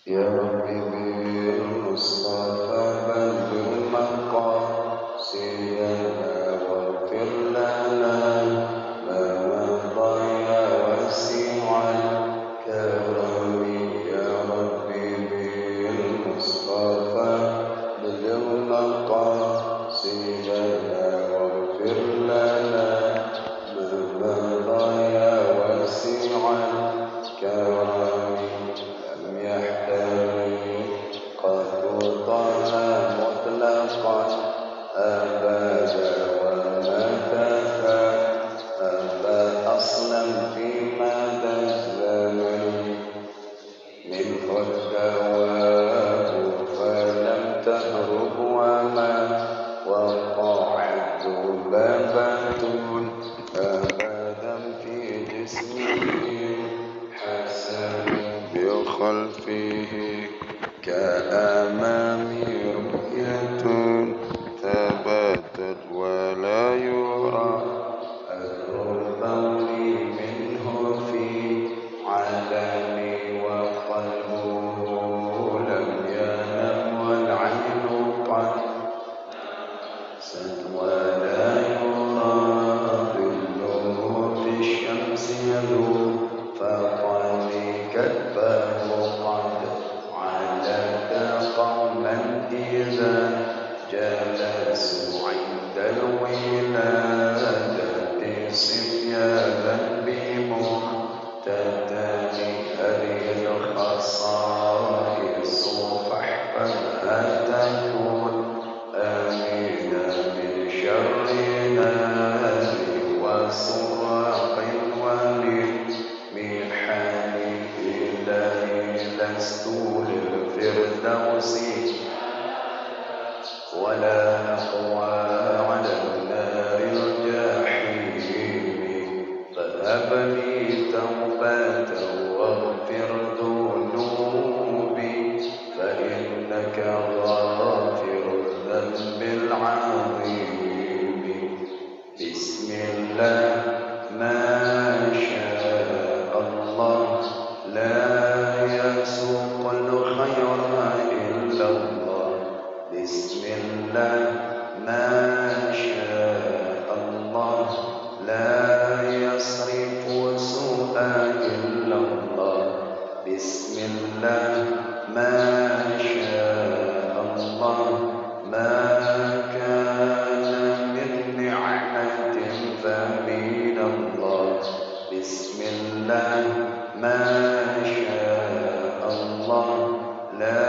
يا ربي بالمصطفى بلغ مقاصدنا واغفر لنا ما مضى يا واسع الكرم. يا ربي بالمصطفى بلغ مقاصدنا واغفر لنا ما مضى يا واسع الكرم. لم يحتوي قد طه مطلقا أبدا وما كفى أبى أصلا في مدى الزمن منه الدواب فلم تهرب وما وقعت ذبابة أبدا في جسمه حسن بخلفه كأمام رؤية ثبتت ولا يرى أثر البول منه في عالمي وقلبه لم ينم والعين قد سد ولا يرى ظله في الشمس يدور فقد كتفه قد علت قوما إذا جلسوا عند الولادة صبيانا بمقتدى هذه الخصائص فاحفظها تكون آمنا من شر نار وسراق ولمحن إلهي لست للفردوس ولا أقوى على النار الجحيم. فهب لي توبة واغفر ذنوبي فإنك غافر الذنب العظيم. بسم الله ما شاء الله لا يسوق الخير إلا الله. بسم الله ما شاء الله لا يصرف سوءا إلا الله. بسم الله ما شاء الله ما كان من نعمة فمن الله. بسم الله ما شاء الله لا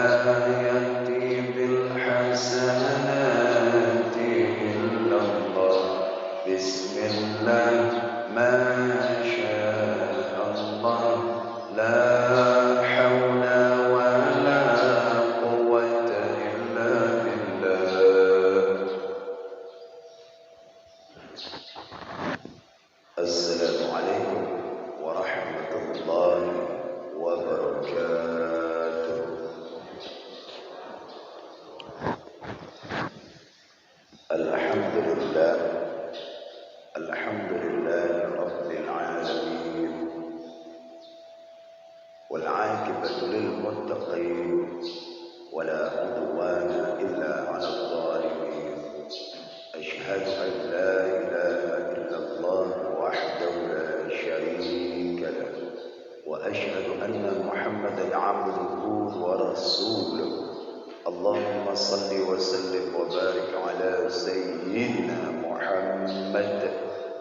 يأتي بالحسنات إلا الله. بسم الله ما شاء الله لا حول ولا قوة إلا بالله. السلام عليكم ورحمة الله وبركاته. الحمد لله رب العالمين والعاقبة للمتقين ولا عدوان إلا على الظالمين. أشهد أن لا إله إلا الله وحده لا شريك له وأشهد أن محمدا عبده ورسوله. اللهم صل وسلم وبارك على سيدنا محمد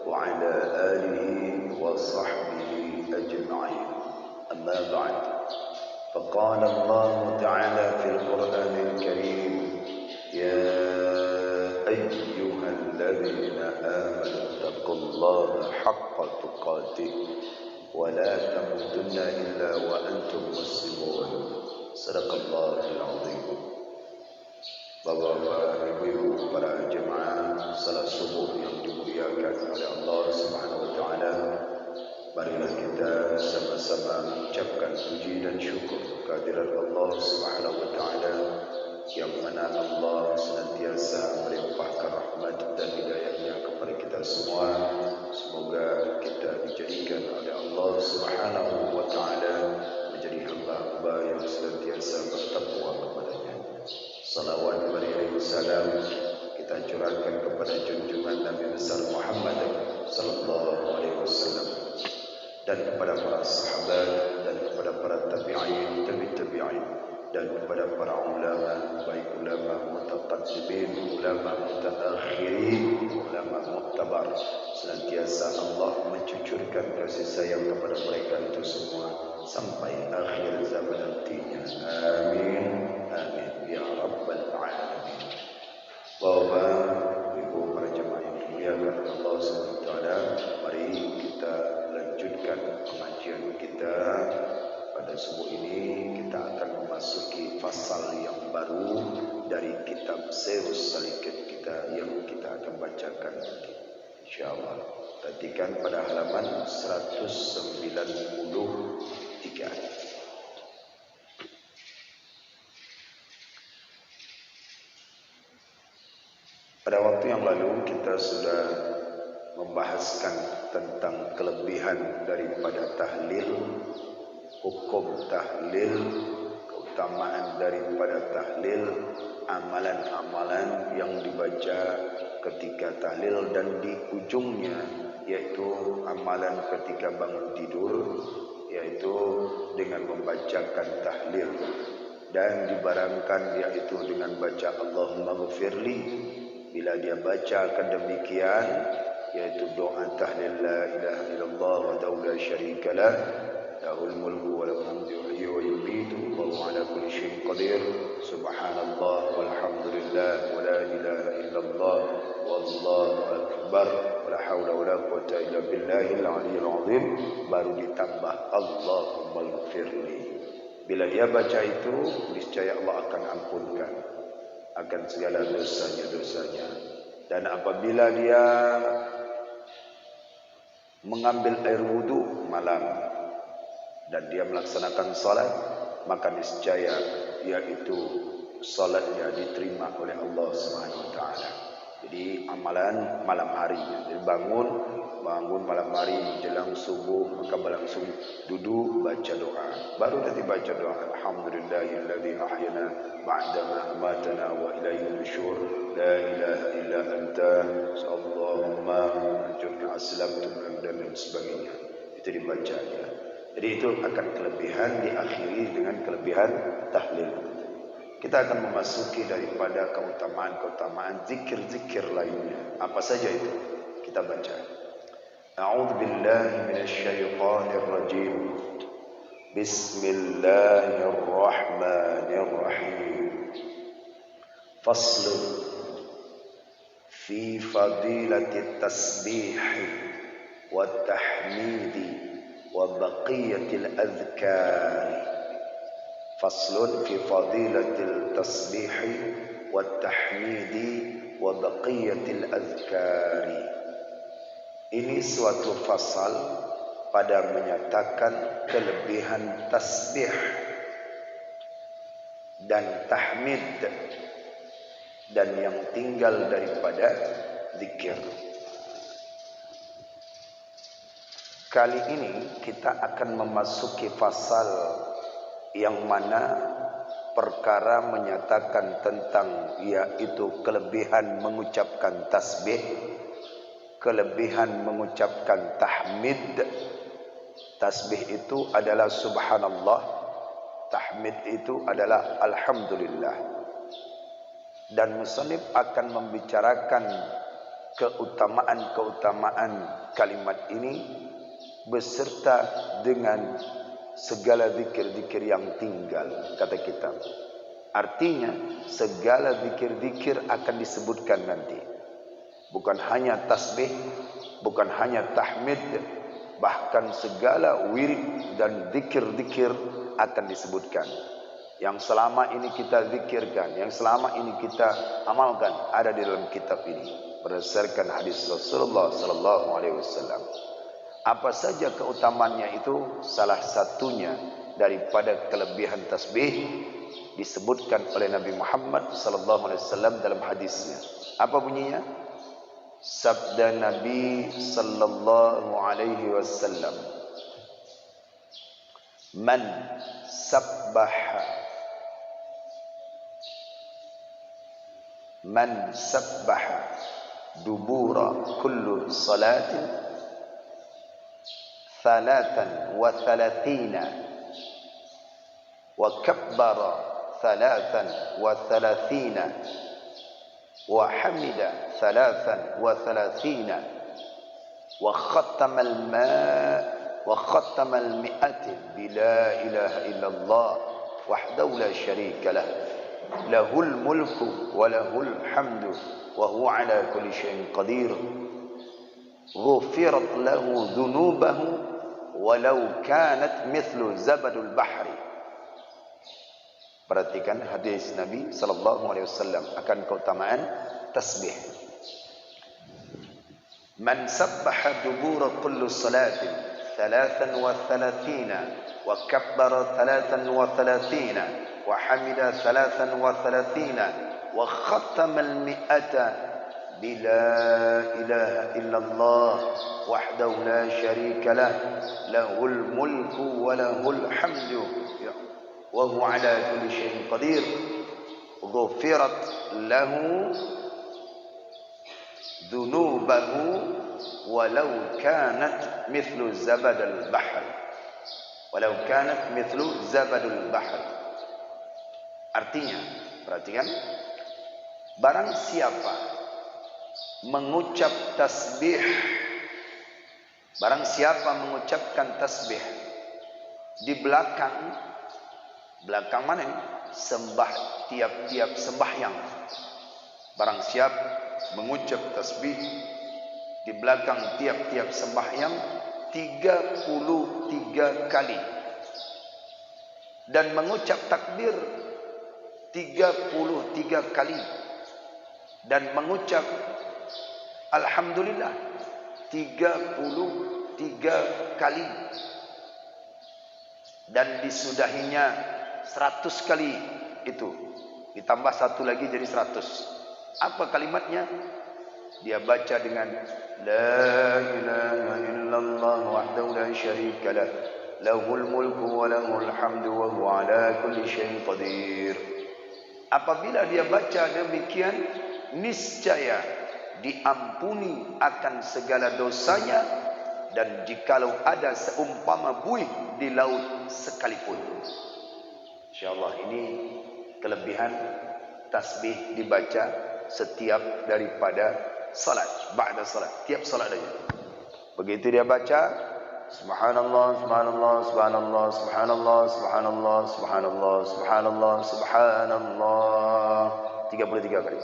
وعلى آله وصحبه أجمعين. أما بعد، فقال الله تعالى في القرآن الكريم: يا أيها الذين آمنوا اتقوا الله حق تقاته ولا تموتن إلا وأنتم مسلمون. صدق الله العظيم. Bapak-bapak, ibu-ibu, para jemaah salat subuh yang dimuliakan oleh Allah Subhanahu wa taala, marilah kita sama-sama mengucapkan puji dan syukur kehadirat Allah Subhanahu wa taala yang mana Allah senantiasa melimpahkan rahmat dan hidayahnya kepada kita semua. Semoga kita dijadikan oleh Allah Subhanahu wa taala menjadi hamba-hamba yang senantiasa kepada junjungan Nabi besar Muhammad sallallahu alaihi wasallam dan kepada para sahabat dan kepada para tabi'in, tabi'in dan kepada para ulama, baik ulama mutaqaddimin, ulama mutaakhirin, ulama mu'tabar. Senantiasa Allah mencucurkan kasih sayang kepada mereka itu semua sampai akhir zaman nantinya. Amin, amin ya rabbal alamin. Bapak, Ibu, para jemaah yang dimuliakan Allah SWT, mari kita lanjutkan pengajian kita. Pada subuh ini kita akan memasuki fasal yang baru dari kitab Sirus Salikat kita yang kita akan bacakan nanti, insyaallah. Perhatikan pada halaman 193. Pada waktu yang lalu kita sudah membahaskan tentang kelebihan daripada tahlil, hukum tahlil, keutamaan daripada tahlil, amalan-amalan yang dibaca ketika tahlil, dan di ujungnya yaitu amalan ketika bangun tidur, yaitu dengan membacakan tahlil, dan dibarangkan yaitu dengan baca Allahumma ghfirli. Bila dia bacakan demikian, yaitu doa tahlil la ilaha illallah wa la syarika lah, lahul mulku wa lahul hamdu yuhyi wa yumiitu wa huwa ala kulli syai'in qadir, subhanallah walhamdulillah wa la ilaha illallah wallahu akbar wa la haula wa la quwwata illa billahil aliyyil azim, baru ditambah Allahumma ighfirli. Bila dia baca itu, niscaya Allah akan ampunkan akan segala dosanya. Dan apabila dia mengambil air wudu malam dan dia melaksanakan salat, maka niscaya yaitu salatnya diterima oleh Allah Subhanahu wa taala. Jadi amalan malam hari, jadi bangun malam hari jelang subuh, maka langsung duduk baca doa, baru nanti baca doa alhamdulillahilladzi ahyana ba'dama amatana wa ilaihi nusyur, la ilaha illa anta allahumma ajurna aslamtu dan sebagainya. Itu dibacanya. Jadi itu akan kelebihan, diakhiri dengan kelebihan tahlil. Kita akan memasuki daripada keutamaan zikir-zikir lainnya. Apa saja itu? Kita baca. A'udzu billahi minasyaitonir rajim. Bismillahirrahmanirrahim. Faslun fi fadilatit tasbih wa tahmidi wa baqiyatil adhkar. Faslun fi fadilatil tasbih wa tahmidi wa baqiyatil adhkar. Ini suatu fasal pada menyatakan kelebihan tasbih dan tahmid dan yang tinggal daripada zikir. Kali ini kita akan memasuki fasal yang mana perkara menyatakan tentang yaitu kelebihan mengucapkan tasbih, kelebihan mengucapkan tahmid. Tasbih itu adalah subhanallah, tahmid itu adalah alhamdulillah. Dan musannif akan membicarakan keutamaan-keutamaan kalimat ini beserta dengan segala zikir-zikir yang tinggal, kata kita. Artinya segala zikir-zikir akan disebutkan nanti. Bukan hanya tasbih, bukan hanya tahmid, bahkan segala wirid dan zikir-zikir akan disebutkan. Yang selama ini kita zikirkan, yang selama ini kita amalkan, ada di dalam kitab ini berdasarkan hadis Rasulullah sallallahu alaihi wasallam. Apa saja keutamaannya itu? Salah satunya daripada kelebihan tasbih disebutkan oleh Nabi Muhammad sallallahu alaihi wasallam dalam hadisnya. Apa bunyinya? Sabda Nabi sallallahu alaihi wasallam, man sabbaha dubura kullu salatin 33 wa kabbara 33 wa hamida 33 wa khattama al-mi'ati bila ilaha illallah wahdahu la syarika lah lahul mulku wa lahul hamdu wa huwa ala kulli syai'in qadir ghufirat lahu dhunubahu walau kanat mithlu zabadul bahri. Perhatikan hadis Nabi sallallahu alaihi wasallam akan keutamaan tasbih. Man sabbaha dubura kulli salatin 33 wa kabbara 33 wa hamida 33 wa khatama al-mi'ata bila ilaha illallah wahdahu la syarika lah lahul mulku wa lahul hamdu wa huwa ala kulli syai'in qadir ghufirat lahu dhunubahu walau kanat mithlu zabadul bahr walau kanat mithlu zabadul bahr. Artinya, perhatikan, barang siapa mengucap tasbih, barang siapa mengucapkan tasbih di belakang mana ini? Tiap-tiap sembahyang. Barang siapa mengucap tasbih di belakang tiap-tiap sembahyang 33 kali dan mengucap takbir 33 kali dan mengucap alhamdulillah 33 kali dan disudahinya 100 kali, itu ditambah satu lagi jadi 100. Apa kalimatnya? Dia baca dengan la ilaha illallah wahdahu la syarika lah lahul mulku wa lahul hamdu wa huwa ala kulli syai'in qadir. Apabila dia baca demikian, niscaya diampuni akan segala dosanya, dan jikalau ada seumpama buih di laut sekalipun. InsyaAllah ini kelebihan tasbih dibaca setiap daripada salat, ba'da salat, tiap salat aja. Begitu dia baca subhanallah subhanallah subhanallah subhanallah subhanallah subhanallah subhanallah subhanallah 33 kali.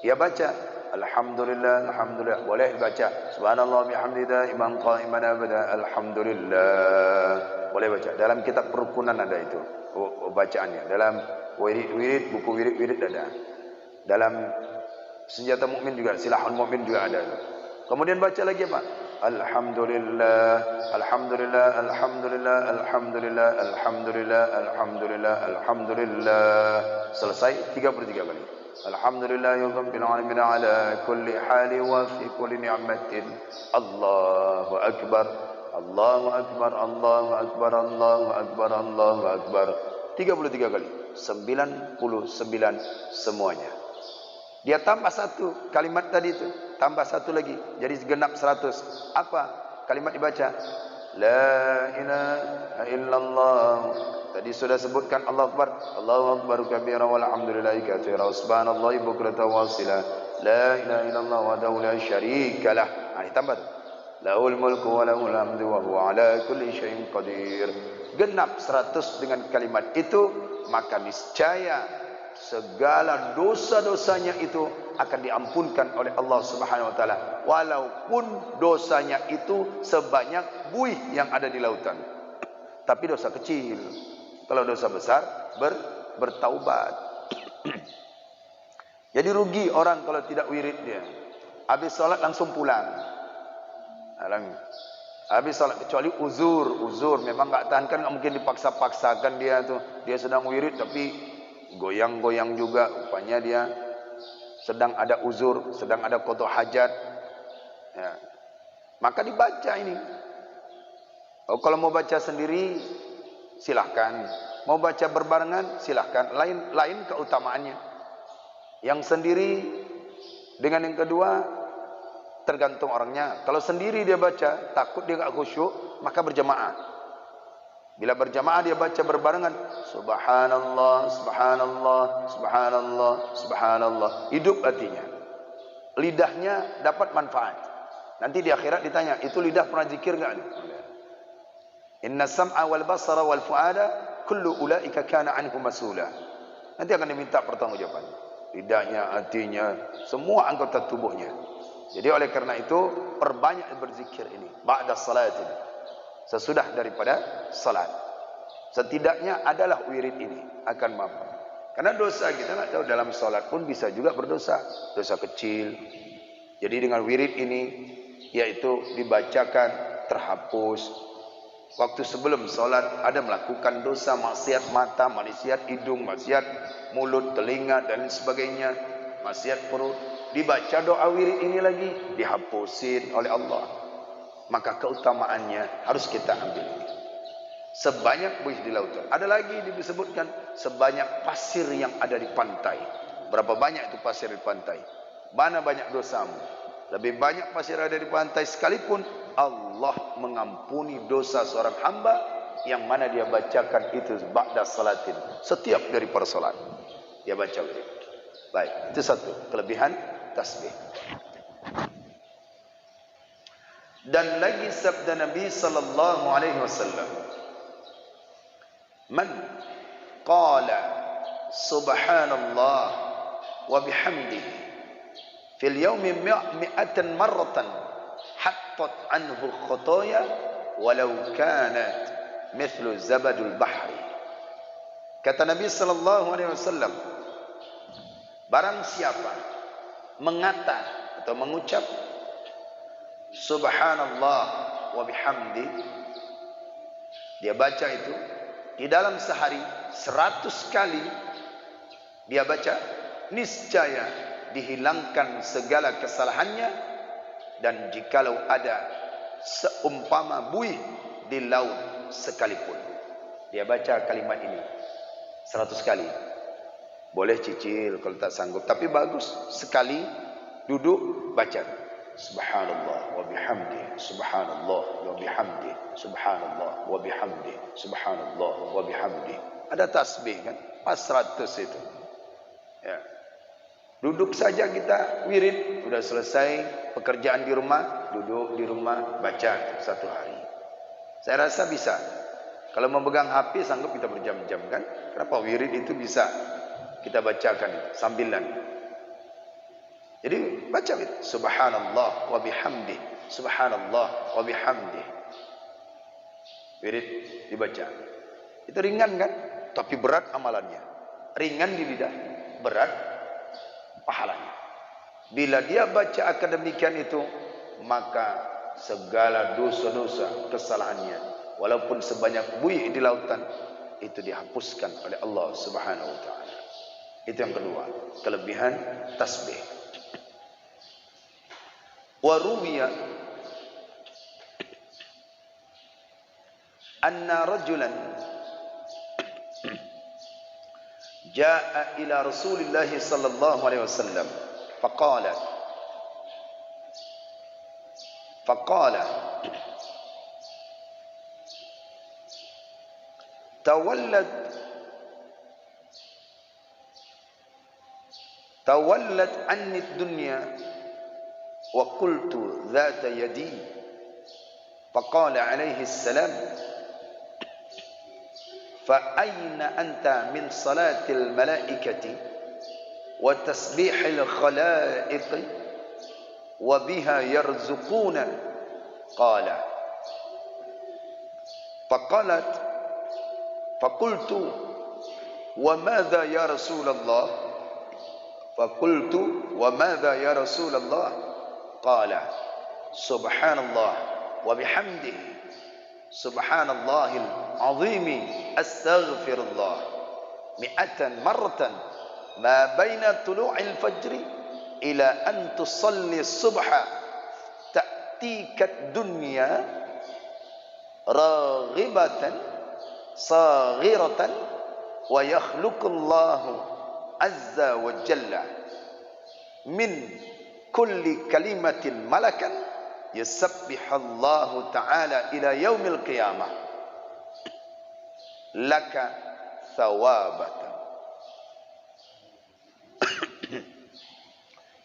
Dia baca alhamdulillah alhamdulillah, boleh baca subhanallah bihamdillah imam qa'iman abada alhamdulillah, boleh baca. Dalam kitab perukunan ada itu bacaannya, dalam wirid buku wirid ada, dalam senjata mukmin juga, silahul mukmin juga ada. Kemudian baca lagi apa? Alhamdulillah alhamdulillah alhamdulillah alhamdulillah alhamdulillah alhamdulillah alhamdulillah, selesai 33 kali. Alhamdulillah rabbil alamin ala kulli hali wa fi kulli ni'matin. Allahu akbar Allahu akbar Allahu akbar Allahu akbar Allahu akbar 33 kali, 99 semuanya. Dia tambah satu kalimat tadi itu, tambah satu lagi, jadi segenap 100. Apa kalimat dibaca? La ilaha illallah. Tadi sudah sebutkan Allah Akbar, Allahu Akbar kabira walhamdulillahi katsira subhanallahi bukratan wa asila. La ilaha illallah wahdahu la syarika lah. Ditambah tu. Lahul mulku wa lahul hamdu wa huwa ala kulli syai'in qadir. Genap 100 dengan kalimat itu, maka niscaya segala dosa-dosanya itu akan diampunkan oleh Allah Subhanahu wa taala, walaupun dosanya itu sebanyak buih yang ada di lautan. Tapi dosa kecil. Kalau dosa besar bertaubat. Jadi rugi orang kalau tidak wirid dia. Habis salat langsung pulang. Habis salat, kecuali uzur memang enggak tahankan, enggak mungkin dipaksa-paksakan dia tuh. Dia sedang wirid tapi goyang-goyang juga, rupanya dia sedang ada uzur, sedang ada qada hajat. Ya. Maka dibaca ini. Oh, kalau mau baca sendiri silahkan, mau baca berbarengan silahkan, lain keutamaannya. Yang sendiri dengan yang kedua tergantung orangnya. Kalau sendiri dia baca, takut dia enggak khusyuk, maka berjamaah. Bila berjamaah dia baca berbarengan, subhanallah, subhanallah, subhanallah, subhanallah. Hidup hatinya. Lidahnya dapat manfaat. Nanti di akhirat ditanya, itu lidah pernah zikir enggak? Inna sam'a wal basara wal fuada kullu ulaika kana anhu mas'ula. Nanti akan diminta pertanggungjawaban. Lidahnya, hatinya, semua anggota tubuhnya. Jadi oleh karena itu perbanyak berzikir ini ba'da salat ini. Sesudah daripada salat. Setidaknya adalah wirid ini akan mampu. Karena dosa kita enggak tahu dalam salat pun bisa juga berdosa, dosa kecil. Jadi dengan wirid ini yaitu dibacakan terhapus. Waktu sebelum solat ada melakukan dosa, maksiat mata, maksiat hidung, maksiat mulut, telinga dan sebagainya, maksiat perut. Dibaca doa wirid ini lagi, dihapusin oleh Allah. Maka keutamaannya harus kita ambil. Sebanyak buih di lautan. Ada lagi disebutkan sebanyak pasir yang ada di pantai. Berapa banyak itu pasir di pantai? Mana banyak dosamu? Lebih banyak pasir ada di pantai sekalipun Allah mengampuni dosa seorang hamba yang mana dia bacakan itu ba'da salatin, setiap daripada salat dia baca wirid. Baik, itu satu kelebihan tasbih. Dan lagi sabda Nabi sallallahu alaihi wasallam, man qala subhanallah wa bihamdihi fil yawmi mi'atan marratan hattat anhu khotoya walau kanat mithlu zabadul bahri. Kata Nabi sallallahu alaihi wasallam, barang siapa mengata atau mengucap subhanallah wa bihamdi, dia baca itu di dalam sehari 100 kali dia baca, niscaya dihilangkan segala kesalahannya, dan jikalau ada seumpama buih di laut sekalipun. Dia baca kalimat ini 100 kali. Boleh cicil kalau tak sanggup, tapi bagus sekali duduk baca subhanallah wa bihamdi, subhanallah wa bihamdi, subhanallah wa bihamdi, subhanallah wa bihamdi. Ada tasbih kan? Pas 100 itu. Ya. Duduk saja kita wirid, sudah selesai pekerjaan di rumah, duduk di rumah baca 1 hari. Saya rasa bisa. Kalau memegang HP sanggup kita berjam-jam kan? Kenapa wirid itu bisa kita bacakan sambilan? Jadi baca wirid subhanallah wa bihamdi, subhanallah wa bihamdi. Wirid dibaca. Itu ringan kan? Tapi berat amalannya. Ringan di lidah, berat pahalanya. Bila dia baca akademikian itu, maka segala dosa-dosa kesalahannya, walaupun sebanyak buih di lautan, itu dihapuskan oleh Allah Subhanahu wa taala. Itu yang kedua, kelebihan tasbih. Wa ruwiya anna rajulan jaa ila Rasulillah sallallahu alaihi wasallam faqala tawallat anni ad-dunya wa qultu dhata yadi faqala alaihi salam fa ayna anta min salatil malaikati wa tasbihil khalaiq wa biha yarzuquna qala faqalat faqultu wa madha ya Rasulullah faqultu wa madha ya Rasulullah qala subhanallah wa bihamdihi subhanallahil azimi astaghfirullah mi'atan marratan ma baina tulu'il fajri ila an tusalli subha ta'tika dunya raghibatan saghiratan wa yakhluqullahu azza wa jalla min kulli kalimatin malakan yusabbihallahu ta'ala ila yaumil qiyamah laka thawabatan.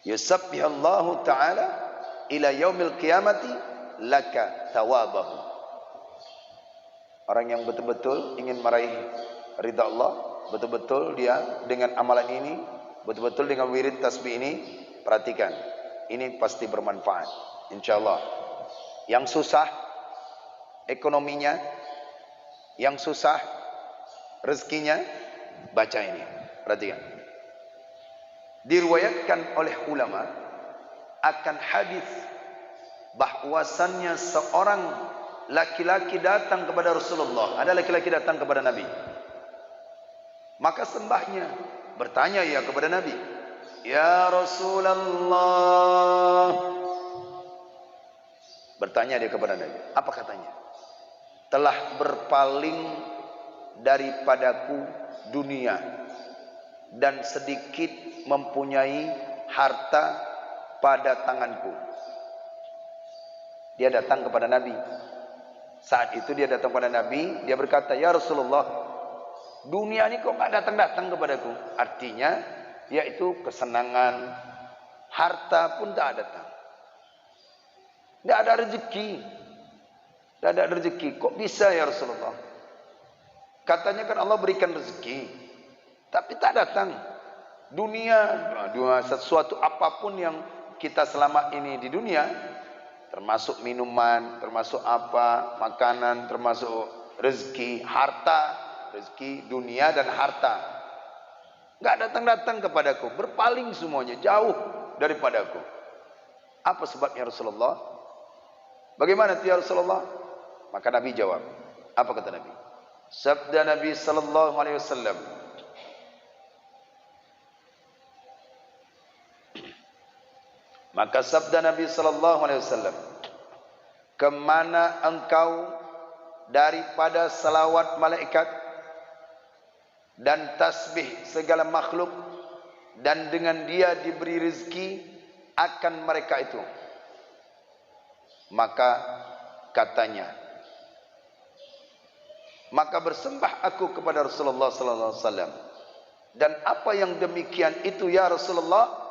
Yusabbihallahu ta'ala ila yaumil qiyamati laka thawabahu. Orang yang betul-betul ingin meraih ridha Allah, betul-betul dia dengan amalan ini, betul-betul dengan wirid tasbih ini, perhatikan, ini pasti bermanfaat insyaallah. Yang susah ekonominya, yang susah rezekinya, baca ini, perhatikan. Diriwayatkan oleh ulama akan hadis bahwasannya seorang laki-laki datang kepada Rasulullah. Ada laki-laki datang kepada Nabi. Maka sembahnya bertanya ia kepada Nabi, "Ya Rasulullah." Bertanya dia kepada Nabi. Apa katanya? "Telah berpaling daripadaku dunia dan sedikit mempunyai harta pada tanganku." Dia datang kepada Nabi. Saat itu dia datang kepada Nabi, dia berkata, "Ya Rasulullah, dunia ini kok enggak datang-datang kepadaku?" Artinya yaitu kesenangan, harta pun tak datang. Tidak ada rezeki. Tidak ada rezeki. Kok bisa ya Rasulullah? Katanya kan Allah berikan rezeki, tapi tak datang. Dunia sesuatu apapun yang kita selama ini di dunia, termasuk minuman, termasuk apa, makanan, termasuk rezeki, harta, rezeki, dunia dan harta, enggak datang-datang kepadaku, berpaling semuanya, jauh daripadaku. Apa sebabnya Rasulullah? Bagaimana ya Rasulullah? Maka Nabi jawab. Apa kata Nabi? Sabda Nabi sallallahu alaihi wasallam, maka sabda Nabi sallallahu alaihi wasallam, "Kemana engkau daripada salawat malaikat dan tasbih segala makhluk, dan dengan dia diberi rezeki akan mereka itu." Maka katanya, maka bersembah aku kepada Rasulullah sallallahu alaihi wasallam, "Dan apa yang demikian itu ya Rasulullah?"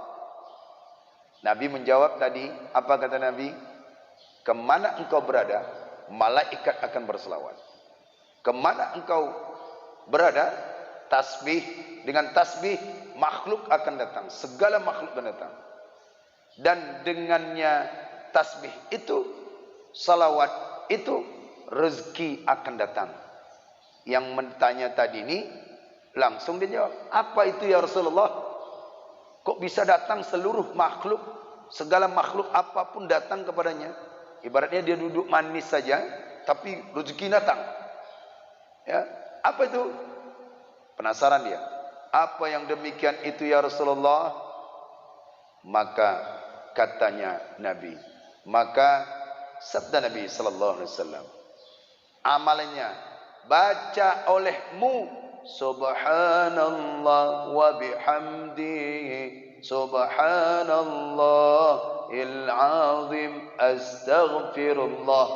Nabi menjawab tadi, apa kata Nabi? "Kemana engkau berada, malaikat akan berselawat. Kemana engkau berada, tasbih, dengan tasbih makhluk akan datang, segala makhluk akan datang. Dan dengannya tasbih itu, salawat itu, rezeki akan datang." Yang bertanya tadi ini langsung dia jawab, "Apa itu ya Rasulullah? Kok bisa datang seluruh makhluk, segala makhluk apapun datang kepadanya? Ibaratnya dia duduk manis saja, tapi rezeki datang." Ya, apa itu? Penasaran dia. "Apa yang demikian itu ya Rasulullah?" Maka katanya Nabi, maka sabda Nabi sallallahu alaihi wasallam, amalannya baca olehmu subhanallah wa bihamdihi subhanallahil azim astaghfirullah,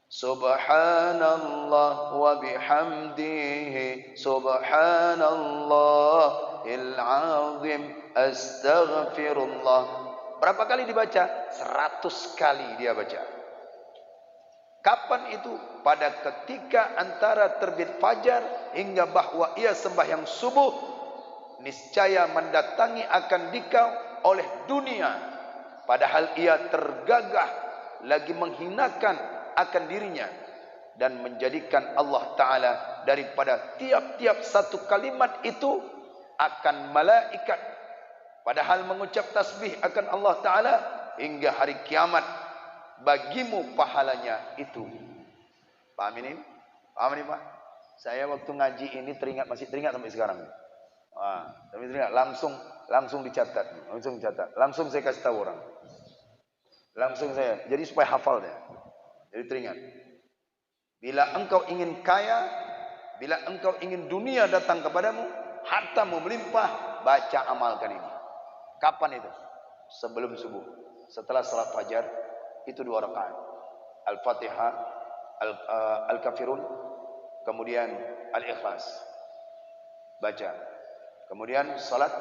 subhanallah wa bihamdihi subhanallahil azim astaghfirullah. Berapa kali dibaca? 100 kali dia baca. Kapan itu? Pada ketika antara terbit fajar hingga bahwa ia sembahyang subuh, niscaya mendatangi akan dikau oleh dunia, padahal ia tergagah lagi menghinakan akan dirinya, dan menjadikan Allah Ta'ala daripada tiap-tiap satu kalimat itu akan malaikat, padahal mengucap tasbih akan Allah Ta'ala hingga hari kiamat, bagimu pahalanya itu. Paham ini? Paham ini Pak? Saya waktu ngaji ini masih teringat sampai sekarang. Tapi teringat, langsung dicatat. Langsung saya kasih tahu orang. Langsung saya, jadi supaya hafal deh. Jadi teringat. Bila engkau ingin kaya, bila engkau ingin dunia datang kepadamu, hartamu melimpah, baca amalkan ini. Kapan itu? sebelum subuh. Setelah salat fajar itu 2 rakaat. Al-Fatihah, Al-Kafirun, kemudian Al-Ikhlas. Baca. Kemudian salat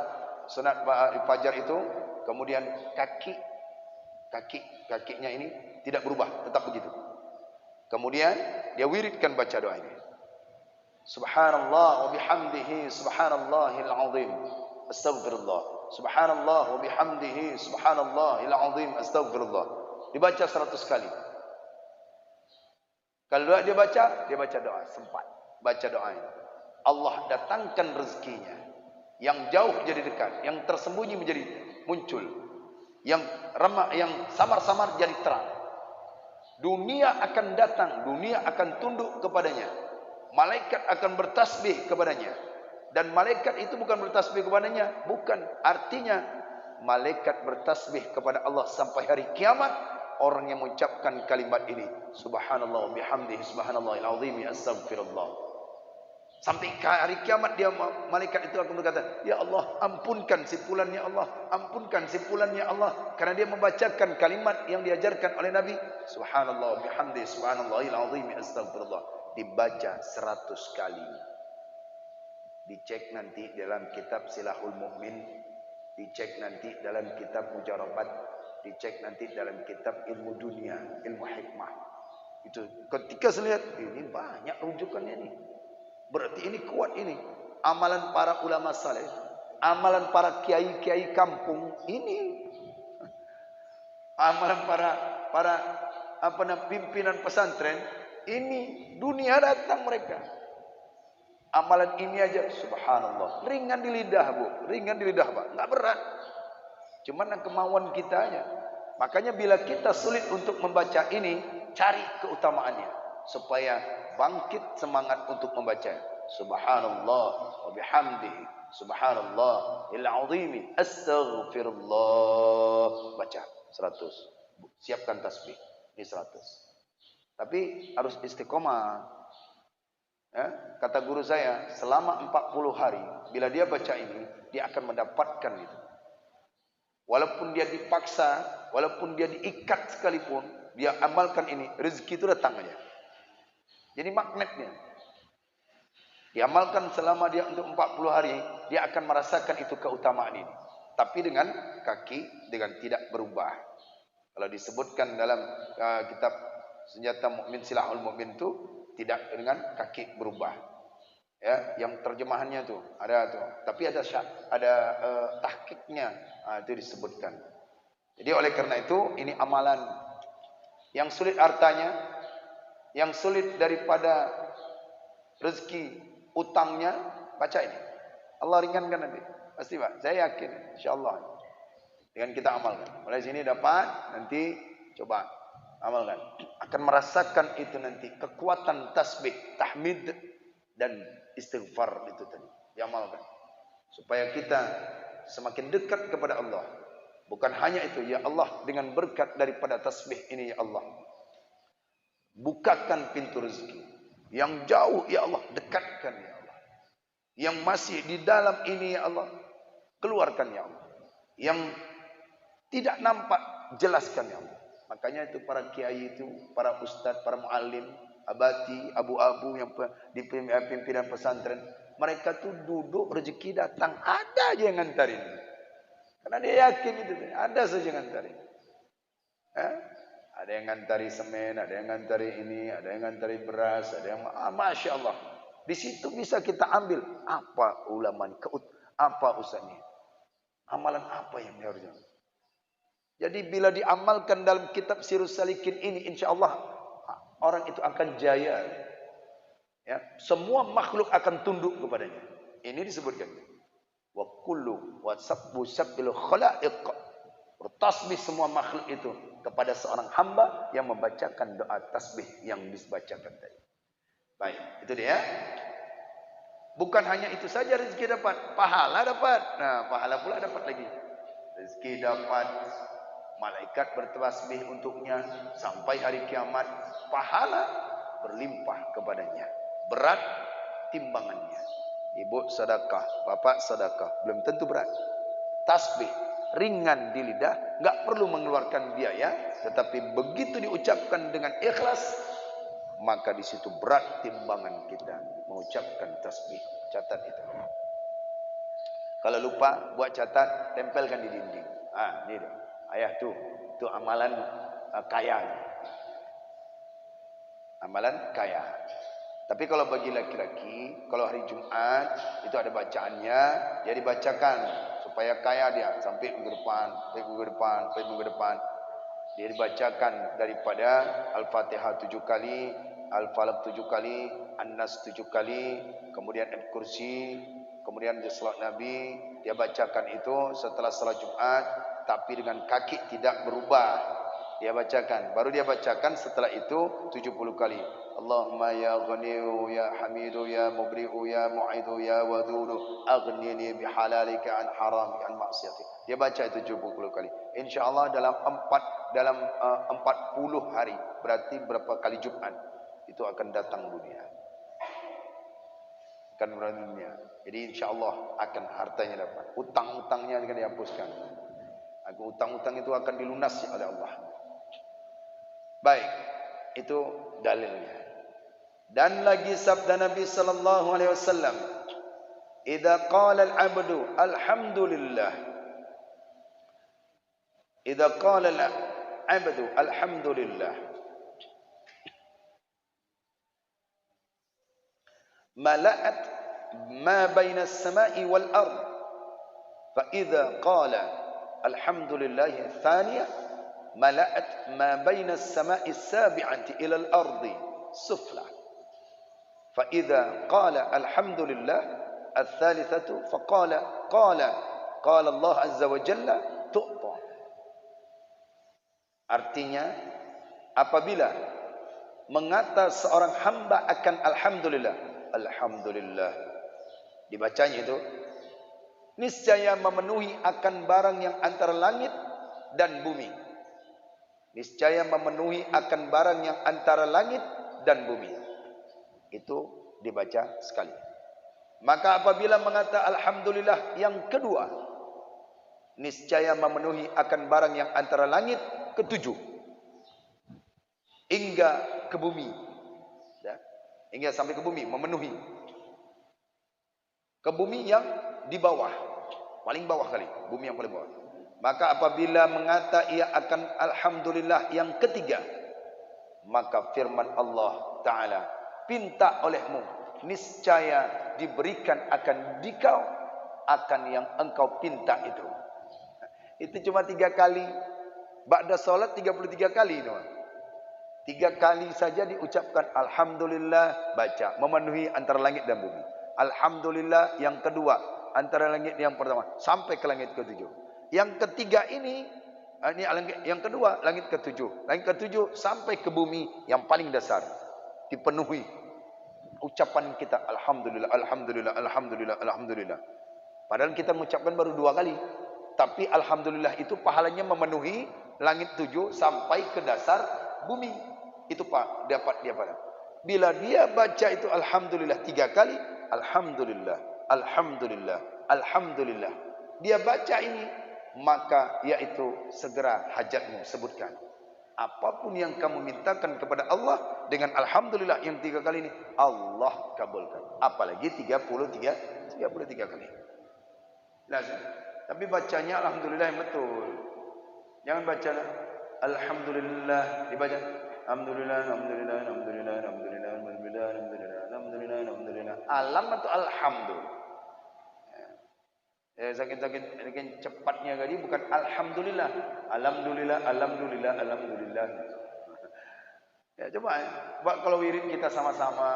sunat fajar itu, kemudian kakinya ini tidak berubah, tetap begitu. Kemudian dia wiridkan baca doa ini. Subhanallah wa bihamdihi subhanallahil azim. Astaghfirullah. Subhanallah wa bihamdihi subhanallahil azim. Astaghfirullah. Dibaca 100 kali. Kalau dia baca doa sempat. Baca doa ini. Allah datangkan rezekinya. Yang jauh jadi dekat, yang tersembunyi menjadi muncul. Yang samar-samar jadi terang. Dunia akan datang, dunia akan tunduk kepadanya. Malaikat akan bertasbih kepadanya. Dan malaikat itu bukan bertasbih kepadanya, bukan. Artinya malaikat bertasbih kepada Allah sampai hari kiamat. Orang yang mengucapkan kalimat ini, subhanallah bihamdihi subhanallahil azim astaghfirullah. Sampai hari kiamat dia, malaikat itu akan berkata, ya Allah, ampunkan si fulan ya Allah, ampunkan si fulan ya Allah, karena dia membacakan kalimat yang diajarkan oleh Nabi, subhanallah bihamdihi subhanallahil azim astaghfirullah. Dibaca 100 kali. Dicek nanti dalam kitab Silahul Mu'min, dicek nanti dalam kitab Mujarabat, dicek nanti dalam kitab Ilmu Dunia, Ilmu Hikmah. Itu ketika saya lihat ini banyak rujukannya ini. Berarti ini kuat ini. Amalan para ulama saleh, amalan para kiai-kiai kampung ini. Amalan para pimpinan pesantren ini, dunia datang mereka. Amalan ini aja subhanallah, ringan di lidah Bu, ringan di lidah Pak, enggak berat. Cuman kemauan kita aja. Makanya bila kita sulit untuk membaca ini, cari keutamaannya supaya bangkit semangat untuk membaca. Subhanallah wa bihamdihi subhanallahil azim astaghfirullah. Baca 100. Siapkan tasbih. Ini 100. Tapi harus istiqomah. Ya, kata guru saya, selama 40 hari, bila dia baca ini, dia akan mendapatkan itu. Walaupun dia dipaksa, walaupun dia diikat sekalipun, dia amalkan ini, rezeki itu datang aja. Jadi magnetnya. Diamalkan selama dia untuk 40 hari, dia akan merasakan itu keutamaan ini. Tapi dengan kaki, dengan tidak berubah. Kalau disebutkan dalam kitab Senjata Mukmin Silahul Mu'min itu tidak dengan kaki berubah. Ya, yang terjemahannya tuh ada tuh. Tapi ada tahqiqnya, itu disebutkan. Jadi oleh karena itu ini amalan yang sulit hartanya, yang sulit daripada rezeki utangnya, baca ini. Allah ringankan nanti. Pasti Pak, saya yakin insyaallah. Dengan kita amalkan. Mulai sini dapat, nanti coba amalkan. Akan merasakan itu nanti kekuatan tasbih, tahmid dan istighfar itu tadi. Diamalkan. Supaya kita semakin dekat kepada Allah. Bukan hanya itu, ya Allah, dengan berkat daripada tasbih ini ya Allah, bukakan pintu rezeki. Yang jauh ya Allah, dekatkan ya Allah. Yang masih di dalam ini ya Allah, keluarkan ya Allah. Yang tidak nampak, jelaskan ya Allah. Makanya itu para kiai itu, para ustadz, para muallim, abati, abu-abu yang di pimpinan pesantren, mereka tuh duduk rezeki datang, ada aja yang ngantarin. Karena dia yakin itu, ada saja yang ngantarin. Ada yang ngantari semen, ada yang ngantari ini, ada yang ngantari beras, ada yang masya Allah. Di situ bisa kita ambil apa ulama ini, apa usahanya, amalan apa yang harusnya. Jadi bila diamalkan dalam kitab Sirus Salikin ini, insya Allah orang itu akan jaya. Ya, semua makhluk akan tunduk kepadanya. Ini disebutkan. Wa kullu wa sabbu sabbil khalaiq. Bertasbih semua makhluk itu kepada seorang hamba yang membacakan doa tasbih yang dibacakan tadi. Baik, itu dia. Bukan hanya itu saja rezeki dapat, pahala dapat. Nah, pahala pula dapat lagi. Rezeki dapat, malaikat bertasbih untuknya sampai hari kiamat, pahala berlimpah kepadanya. Berat timbangannya. Ibu sedekah, bapak sedekah, belum tentu berat. Tasbih ringan di lidah, enggak perlu mengeluarkan biaya, tetapi begitu diucapkan dengan ikhlas, maka di situ berat timbangan kita mengucapkan tasbih. Catat itu. Kalau lupa, buat catat, tempelkan di dinding. Ini dia. Ayah tuh, itu amalan kaya. Amalan kaya. Tapi kalau bagi laki-laki, kalau hari Jumat itu ada bacaannya, dia dibacakan supaya kaya dia sampai minggu depan, sampai minggu depan. Dia dibacakan daripada Al-Fatihah 7 kali, Al-Falaq 7 kali, An-Nas 7 kali, kemudian Ayat Kursi, kemudian salat Nabi. Dia bacakan itu setelah salat Jumat, tapi dengan kaki tidak berubah. Dia bacakan, baru dia bacakan setelah itu 70 kali. Allahumma ya ghaniyu ya hamidu ya mubri'u ya mu'idu ya wadudu aghnini bihalalika an haramika an maksiati. Dia baca itu 70 kali. InsyaAllah dalam 40 hari, berarti berapa kali Jumat, itu akan datang dunia. Akan datang dunia. Jadi insyaAllah akan hartanya dapat. Utang-utangnya akan dihapuskan. Utang-utang itu akan dilunasi oleh Allah. Baik, itu dalilnya. Dan lagi sabda Nabi sallallahu alaihi wasallam, "Idza qala al-'abdu alhamdulillah." Idza qala al-'abdu alhamdulillah, mala'at ma baina as-sama'i wal ard. Fa idza qala alhamdulillah thaniyah, mala'at ma baina as-sama'i as-sabi'ati ila al-ardi sufla. Fa idza qala alhamdulillah ats-tsalitsatu fa qala Allah azza wa jalla tu'ta. Artinya, apabila mengata seorang hamba akan alhamdulillah, alhamdulillah, dibacanya itu, niscaya memenuhi akan barang yang antara langit dan bumi. Niscaya memenuhi akan barang yang antara langit dan bumi. Itu dibaca sekali. Maka apabila mengata alhamdulillah yang kedua, niscaya memenuhi akan barang yang antara langit ketujuh hingga ke bumi, ya, hingga sampai ke bumi, memenuhi ke bumi yang di bawah, paling bawah kali, bumi yang paling bawah. Maka apabila mengata ia akan alhamdulillah yang ketiga, maka firman Allah Ta'ala, pinta olehmu, niscaya diberikan akan dikau akan yang engkau pinta itu. Itu cuma 3 kali. Ba'da salat 33 kali. 3 kali saja diucapkan alhamdulillah, baca, memenuhi antara langit dan bumi. Alhamdulillah yang kedua, antara langit yang pertama sampai ke langit ke-7. Yang ketiga ini yang kedua, langit ke-7. Langit ke-7 sampai ke bumi yang paling dasar, dipenuhi ucapan kita alhamdulillah, alhamdulillah, alhamdulillah, alhamdulillah. Padahal kita mengucapkan baru 2 kali, tapi alhamdulillah itu pahalanya memenuhi langit 7 sampai ke dasar bumi. Itu Pak, dapat dia pada. Bila dia baca itu alhamdulillah 3 kali, alhamdulillah, alhamdulillah, alhamdulillah, dia baca ini, maka yaitu segera hajatmu sebutkan. Apapun yang kamu mintakan kepada Allah dengan alhamdulillah yang 3 kali ini, Allah kabulkan. Apalagi 33 kali. Lazim. Tapi bacanya alhamdulillah yang betul. Jangan baca alhamdulillah, dibaca alhamdulillah, alhamdulillah, alhamdulillah, alhamdulillah, alhamdulillah, alhamdulillah, alhamdulillah, alhamdulillah. Alam atau alhamdulillah. Sakit cepatnya tadi bukan alhamdulillah, alhamdulillah, alhamdulillah, alhamdulillah. Ya coba kalau wirid kita sama-sama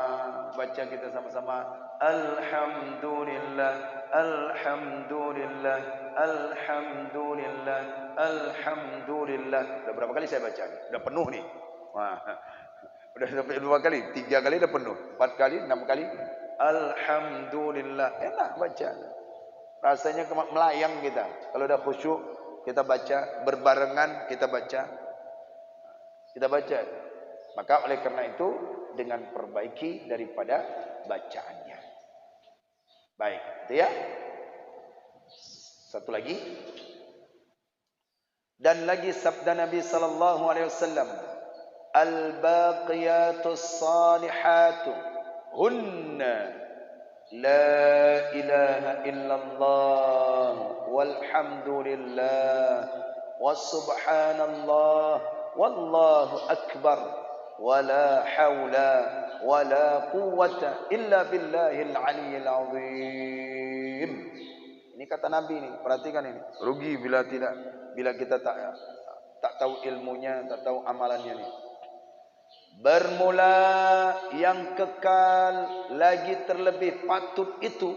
baca, kita sama-sama alhamdulillah, alhamdulillah, alhamdulillah, alhamdulillah. Udah berapa kali saya baca? Udah penuh nih. Wah, udah sampai 2 kali, 3 kali udah penuh, 4 kali, 6 kali. Alhamdulillah, enak baca. Rasanya melayang kita. Kalau udah khusyuk, kita baca berbarengan, kita baca. Maka oleh karena itu dengan perbaiki daripada bacaannya. Baik, itu ya. Satu lagi. Dan lagi sabda Nabi sallallahu alaihi wasallam, al-baqiyatus salihatu hunna la ilaha illallah walhamdulillah wasubhanallah wallahu akbar wala haula wala quwwata illa billahil aliyyil azim. Ini kata Nabi nih, perhatikan ini. Rugi bila kita tak tahu ilmunya, tak tahu amalannya nih. Bermula yang kekal lagi terlebih patut itu,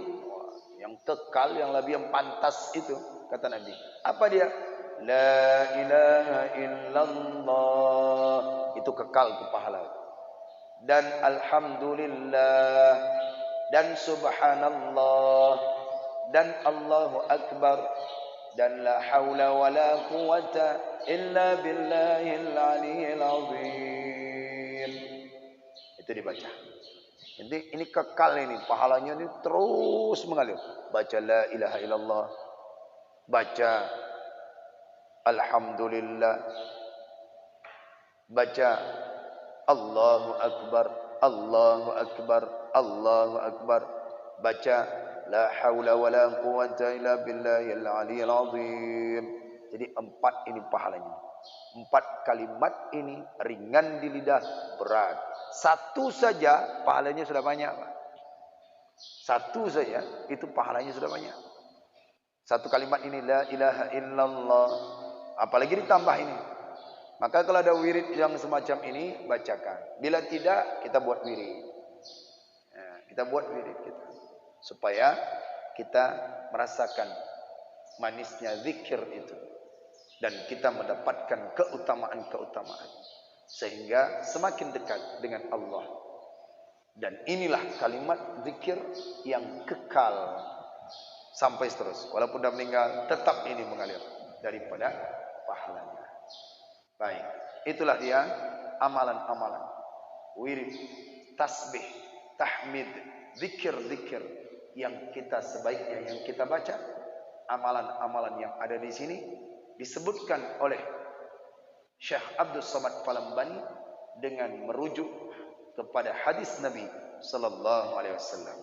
yang kekal yang lebih pantas itu, kata Nabi. Apa dia? La ilaha illallah, itu kekal ke pahala. Dan alhamdulillah, dan subhanallah, dan Allahu akbar, dan la haula wala quwata illa billahil aliyyil azim. Itu dibaca. Jadi ini kekal ini, pahalanya ini terus mengalir. Baca la ilaha illallah, baca alhamdulillah, baca Allahu akbar, Allahu akbar, Allahu akbar, baca la haula wala quwwata illa billahil aliyyil azim. Jadi 4 ini pahalanya. 4 kalimat ini ringan di lidah, berat. 1 saja pahalanya sudah banyak, Pak. 1 saja itu pahalanya sudah banyak. 1 kalimat ini la ilaha illallah, apalagi ditambah ini. Maka kalau ada wirid yang semacam ini, bacakan. Bila tidak, kita buat wirid. Kita buat wirid kita, supaya kita merasakan manisnya zikir itu, dan kita mendapatkan keutamaan-keutamaan, sehingga semakin dekat dengan Allah. Dan inilah kalimat zikir yang kekal sampai terus, walaupun dah meninggal tetap ini mengalir daripada pahalanya. Baik, itulah dia amalan-amalan wirid, tasbih, tahmid, zikir-zikir yang kita sebaiknya yang kita baca. Amalan-amalan yang ada di sini disebutkan oleh Syekh Abdul Samad Palembani dengan merujuk kepada hadis Nabi sallallahu alaihi wasallam.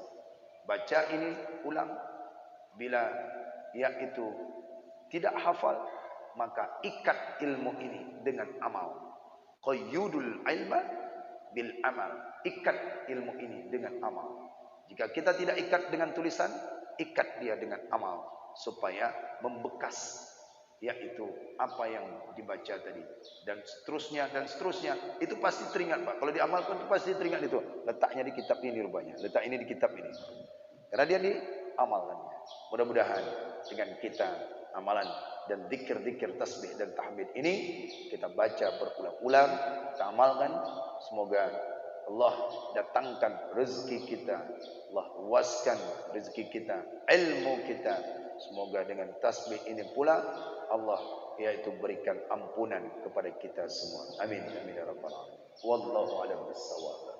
Baca ini ulang, bila yaitu tidak hafal, maka ikat ilmu ini dengan amal. Qayyudul ilma bil amal. Ikat ilmu ini dengan amal. Jika kita tidak ikat dengan tulisan, ikat dia dengan amal, supaya membekas, yaitu apa yang dibaca tadi, dan seterusnya dan seterusnya. Itu pasti teringat, Pak. Kalau diamalkan itu pasti teringat itu. Letaknya di kitab ini rupanya. Letak ini di kitab ini. Karena dia diamalkannya. Mudah-mudahan dengan kita amalan dan zikir-zikir tasbih dan tahmid ini kita baca berulang-ulang, kita amalkan, semoga Allah datangkan rezeki kita, Allah luaskan rezeki kita, ilmu kita. Semoga dengan tasbih ini pula Allah yaitu berikan ampunan kepada kita semua. Amin amin ya rabbal alamin. Wallahu a'lam bissawab.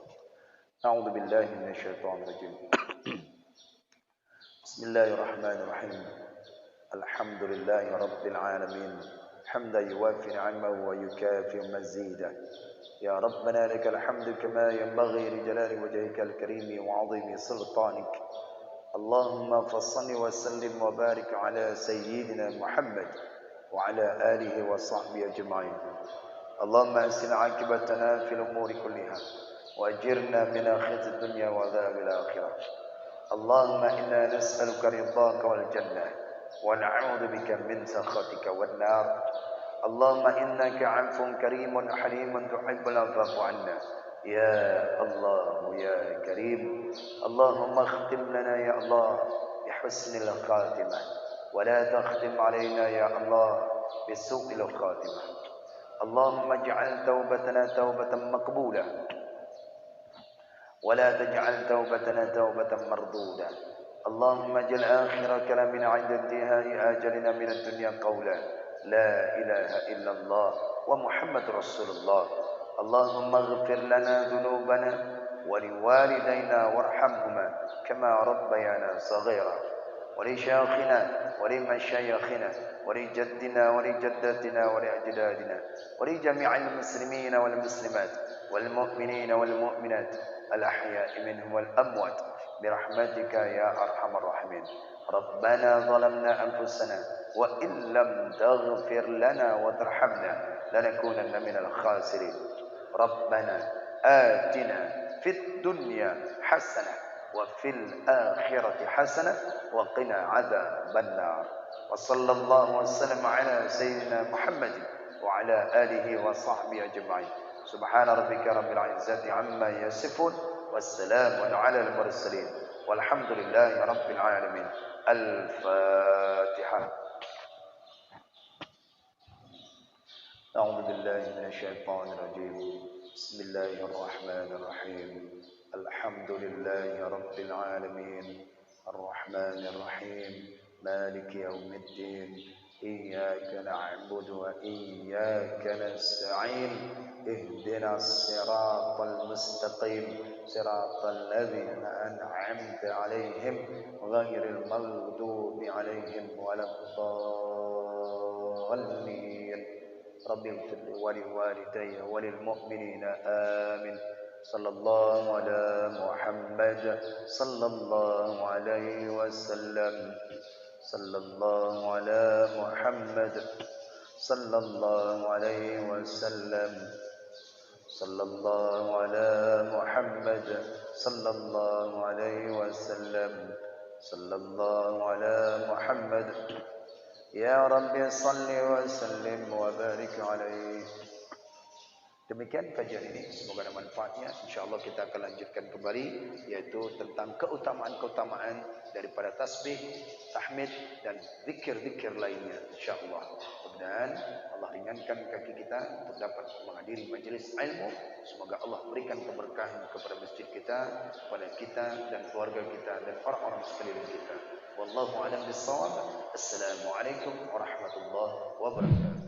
A'udzu billahi minasyaitonir rajim. Bismillahirrahmanirrahim. Alhamdulillahi rabbil alamin. Hamdan yuwafi ni'amahu wa yukafi mazidah. يا ربنا لك الحمد كما ينبغي لجلال وجهك الكريم وعظيم سلطانك. اللهم فصل وسلم وبارك على سيدنا محمد وعلى آله وصحبه أجمعين. اللهم أحسن عاقبتنا في الأمور كلها وأجرنا من خزي الدنيا وعذاب الآخرة. اللهم إنا نسألك رضاك والجنة ونعوذ بك من سخطك والنار. اللهم إنك عفو كريم حليم تحب العفو فاعف عنا يا الله يا كريم. اللهم اختم لنا يا الله بحسن الخاتمة ولا تختم علينا يا الله بسوء الخاتمة. اللهم اجعل توبتنا توبة مقبولة ولا تجعل توبتنا توبة مردودة. اللهم اجعل آخر كلامنا عند انتهاء آجلنا من الدنيا قولا لا إله إلا الله ومحمد رسول الله. اللهم اغفر لنا ذنوبنا ولوالدينا وارحمهما كما ربيانا صغيرا. ولشيخنا ولمشايخنا ولجدنا ولجدتنا ولأجدادنا ولجميع المسلمين والمسلمات والمؤمنين والمؤمنات الأحياء منهم والأموات برحمتك يا أرحم الراحمين. ربنا ظلمنا أنفسنا وإن لم تغفر لنا وترحمنا لنكونن من الخاسرين. ربنا آتنا في الدنيا حسنة وفي الآخرة حسنة وقنا عذاب النار. وصلى الله وسلم على سيدنا محمد وعلى آله وصحبه أجمعين. سبحان ربك رب العزة عما يصفون والسلام على المرسلين والحمد لله رب العالمين. الفاتحة. أعوذ بالله من الشيطان الرجيم. بسم الله الرحمن الرحيم. الحمد لله رب العالمين الرحمن الرحيم مالك يوم الدين إياك نعبد وإياك نستعين اهدنا الصراط المستقيم صراط الذين أنعمت عليهم غير المغضوب عليهم ولا الضالين. رب اغفر لي ولوالدي وللمؤمنين آمين. صلى الله على محمد صلى الله عليه وسلم. صلى الله على محمد صلى الله عليه وسلم. صلى الله على محمد صلى الله عليه وسلم. صلى الله على محمد. Ya Rabbi salli wa sallim wa barik alaihi. Demikian kajian ini, semoga ada manfaatnya. InsyaAllah kita akan lanjutkan kembali, yaitu tentang keutamaan-keutamaan daripada tasbih, tahmid dan zikir-zikir lainnya. InsyaAllah. Mudah-mudahan Allah ringankan kaki kita untuk dapat menghadiri majelis ilmu. Semoga Allah berikan keberkahan kepada masjid kita, kepada kita dan keluarga kita dan orang-orang sekeliling kita. Wallahu a'lam bissawab. Assalamualaikum warahmatullahi wabarakatuh.